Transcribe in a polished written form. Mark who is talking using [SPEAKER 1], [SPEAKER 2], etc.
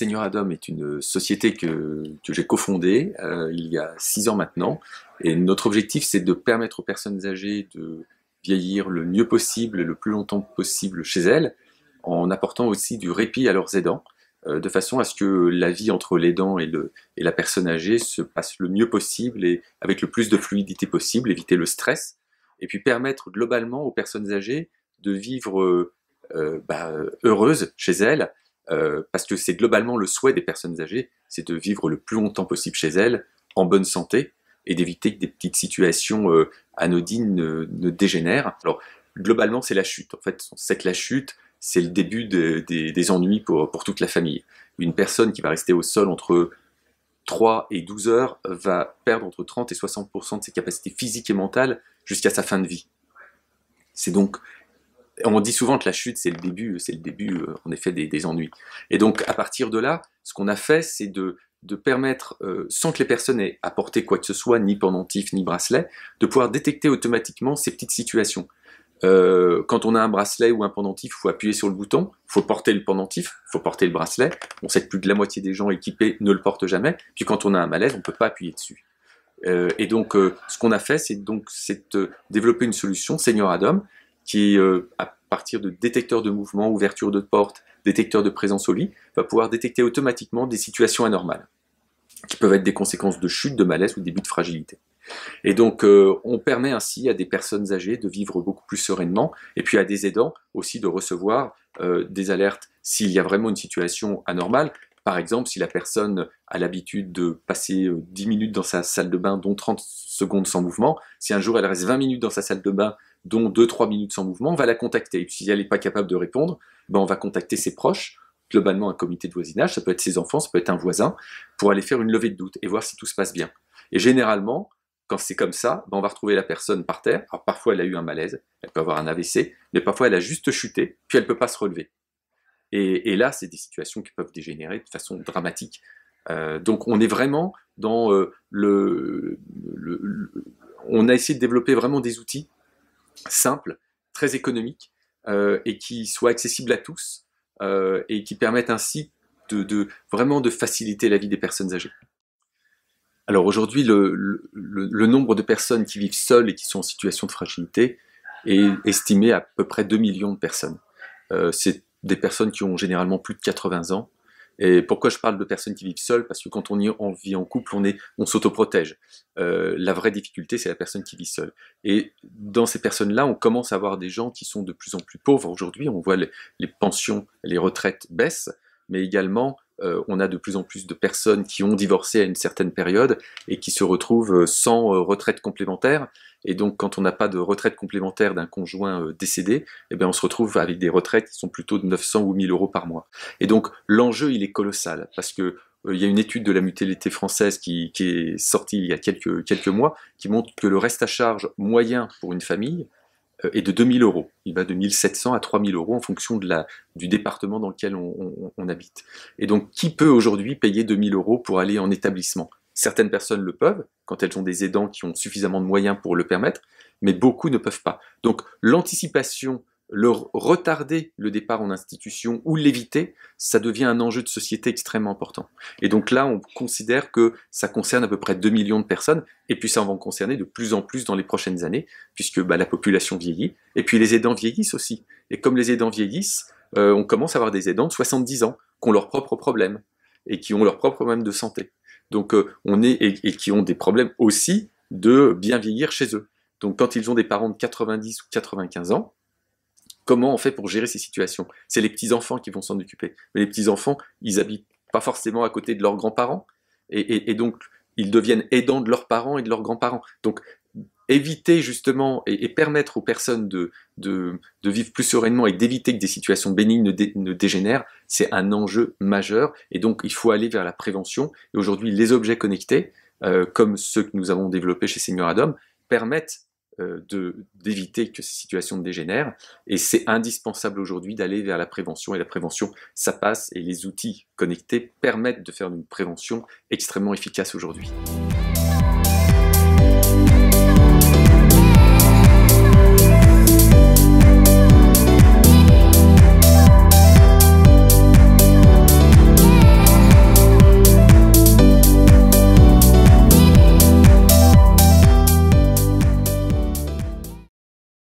[SPEAKER 1] Senior Adam est une société que j'ai cofondée il y a 6 ans maintenant. Et notre objectif, c'est de permettre aux personnes âgées de vieillir le mieux possible et le plus longtemps possible chez elles, en apportant aussi du répit à leurs aidants, de façon à ce que la vie entre l'aidant et la personne âgée se passe le mieux possible et avec le plus de fluidité possible, éviter le stress, et puis permettre globalement aux personnes âgées de vivre heureuses chez elles, parce que c'est globalement le souhait des personnes âgées, c'est de vivre le plus longtemps possible chez elles, en bonne santé, et d'éviter que des petites situations anodines ne dégénèrent. Alors, globalement, c'est la chute. En fait, on sait que la chute, c'est le début des ennuis pour toute la famille. Une personne qui va rester au sol entre 3 et 12 heures va perdre entre 30 et 60% de ses capacités physiques et mentales jusqu'à sa fin de vie. C'est donc, on dit souvent que la chute, c'est le début en effet des ennuis. Et donc, à partir de là, ce qu'on a fait, c'est de permettre, sans que les personnes aient apporté quoi que ce soit, ni pendentif, ni bracelet, de pouvoir détecter automatiquement ces petites situations. Quand on a un bracelet ou un pendentif, il faut appuyer sur le bouton, il faut porter le pendentif, il faut porter le bracelet. On sait que plus de la moitié des gens équipés ne le portent jamais. Puis quand on a un malaise, on ne peut pas appuyer dessus. Et donc, ce qu'on a fait, c'est développer une solution Senior Adam qui, à partir de détecteurs de mouvement, ouverture de porte, détecteurs de présence au lit, va pouvoir détecter automatiquement des situations anormales, qui peuvent être des conséquences de chute, de malaise ou de début de fragilité. Et donc, on permet ainsi à des personnes âgées de vivre beaucoup plus sereinement, et puis à des aidants aussi de recevoir des alertes s'il y a vraiment une situation anormale. Par exemple, si la personne a l'habitude de passer 10 minutes dans sa salle de bain, dont 30 secondes sans mouvement, si un jour elle reste 20 minutes dans sa salle de bain, dont 2-3 minutes sans mouvement, on va la contacter. Et puis si elle n'est pas capable de répondre, ben on va contacter ses proches, globalement un comité de voisinage, ça peut être ses enfants, ça peut être un voisin, pour aller faire une levée de doute et voir si tout se passe bien. Et généralement, quand c'est comme ça, ben on va retrouver la personne par terre. Alors parfois elle a eu un malaise, elle peut avoir un AVC, mais parfois elle a juste chuté, puis elle ne peut pas se relever. Et là, c'est des situations qui peuvent dégénérer de façon dramatique. Donc on est vraiment dans on a essayé de développer vraiment des outils simples, très économiques, et qui soient accessibles à tous, et qui permettent ainsi vraiment de faciliter la vie des personnes âgées. Alors aujourd'hui, le nombre de personnes qui vivent seules et qui sont en situation de fragilité est estimé à peu près 2 millions de personnes. C'est des personnes qui ont généralement plus de 80 ans. Et pourquoi je parle de personnes qui vivent seules? Parce que quand on vit en couple, on s'autoprotège. La vraie difficulté, c'est la personne qui vit seule. Et dans ces personnes-là, on commence à avoir des gens qui sont de plus en plus pauvres aujourd'hui. On voit les pensions, les retraites baissent, mais également on a de plus en plus de personnes qui ont divorcé à une certaine période et qui se retrouvent sans retraite complémentaire. Et donc, quand on n'a pas de retraite complémentaire d'un conjoint décédé, eh bien, on se retrouve avec des retraites qui sont plutôt de 900 ou 1000 euros par mois. Et donc, l'enjeu, il est colossal, parce que il y a une étude de la mutualité française qui est sortie il y a quelques mois, qui montre que le reste à charge moyen pour une famille est de 2 000 euros. Il va de 1 700 à 3 000 euros en fonction du département dans lequel on habite. Et donc, qui peut aujourd'hui payer 2 000 euros pour aller en établissement? Certaines personnes le peuvent, quand elles ont des aidants qui ont suffisamment de moyens pour le permettre, mais beaucoup ne peuvent pas. Donc, l'anticipation, retarder le départ en institution ou l'éviter, ça devient un enjeu de société extrêmement important. Et donc là, on considère que ça concerne à peu près 2 millions de personnes, et puis ça va en concerner de plus en plus dans les prochaines années, puisque la population vieillit, et puis les aidants vieillissent aussi. Et comme les aidants vieillissent, on commence à avoir des aidants de 70 ans, qui ont leurs propres problèmes, et qui ont leurs propres problèmes de santé. Donc et qui ont des problèmes aussi de bien vieillir chez eux. Donc quand ils ont des parents de 90 ou 95 ans, comment on fait pour gérer ces situations? C'est les petits-enfants qui vont s'en occuper. Mais les petits-enfants, ils habitent pas forcément à côté de leurs grands-parents, et donc ils deviennent aidants de leurs parents et de leurs grands-parents. Donc éviter justement et permettre aux personnes de vivre plus sereinement et d'éviter que des situations bénignes ne dégénèrent, c'est un enjeu majeur. Et donc il faut aller vers la prévention. Et aujourd'hui, les objets connectés, comme ceux que nous avons développés chez Senior Adam, permettent d'éviter que ces situations ne dégénèrent, et c'est indispensable aujourd'hui d'aller vers la prévention, et la prévention, ça passe, et les outils connectés permettent de faire une prévention extrêmement efficace aujourd'hui.